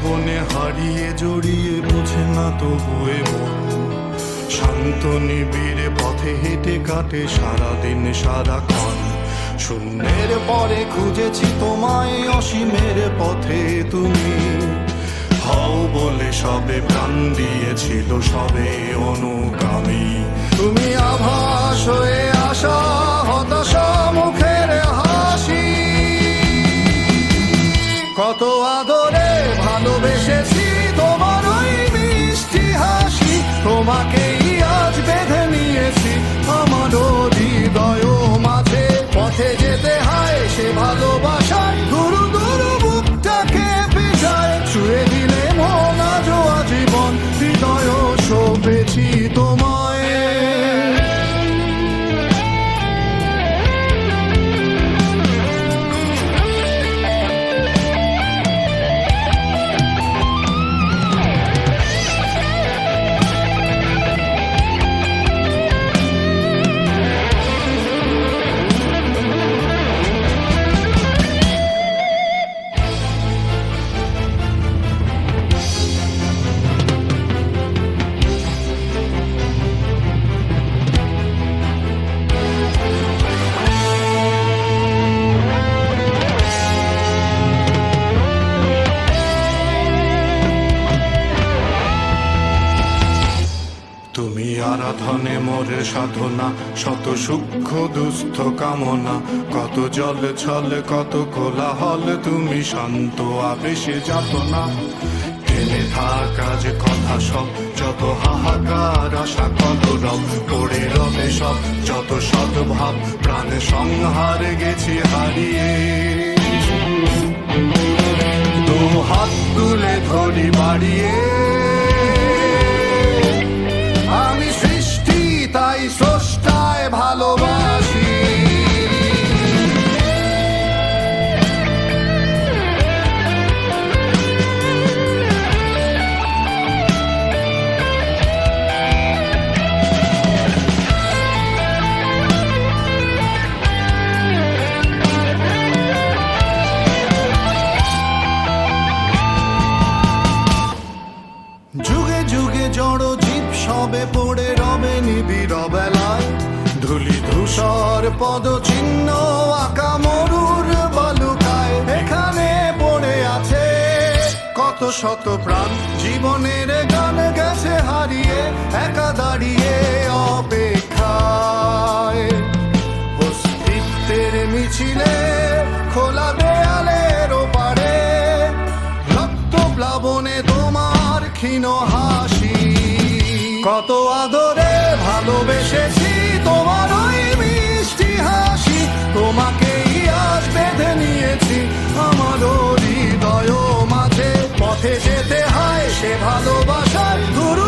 বনে হারিয়ে জড়িয়ে বোঝে না তবুয়ে মন। শান্ত নিবিড়ে পথে হেঁটে কাটে সারাদিন সারাক্ষণ। শূন্যের পরে খুঁজেছি তোমায়, অসীমের পথে তুমি হও বলে সবে প্রাণ দিয়েছিল, সবে অনুগামী। তুমি আভাস হয়ে আসা, হতাশা মুখের হাসি। কত আদরে ভালোবেসেছি তোমার ওই মিষ্টি হাসি। তোমাকেই আজ বেঁধে নিয়েছি আমার হৃদয় মাঝে। পথে যেতে হয় সে ভালোবাসায়, গুরু গুরু বুকটাকে পেছায়। ছুঁয়ে দিলে মন আজও আজীবন, হৃদয় সপেছি তোমায়। তুমি আরাধনে মোরে সাধনা, শত সূক্ষ্ম দুস্থ কামনা। কত জল ছল কত কোলাহল, তুমি শান্ত আবেশে যাতনা। থেমে থাকা যে কথা সব, যত হাহাকার আশা কত রব। পড়ে রবে সব যত সদ্ভাব, প্রাণে সংহারে গেছি হারিয়ে। দু হাত তুলে ধরি বাড়িয়ে, আমি সৃষ্টি তাই স্রষ্টায় ভালোবাসি। যুগে যুগে জড় জীব সবে পড়ে রবে নিবিড় বেলায়। ধুলি ধূসর পদ চিহ্ন আঁকা মরুর বালুকায়। এখানে পড়ে আছে কত শত প্রাণ, জীবনের গান গেছে হারিয়ে একা দাঁড়িয়ে অপেক্ষায়। অস্তিত্বের মিছিলে খোলা দেয়ালের ওপারে, রক্ত প্লাবনে তোমার ক্ষীণ হাসি। কত আদরে ভালোবেসেছি তোমার ওই মিষ্টি হাসি। তোমাকেই আজ বেঁধে নিয়েছি আমার হৃদয় মাঝে। পথে যেতে হয় সে ভালোবাসার গুরু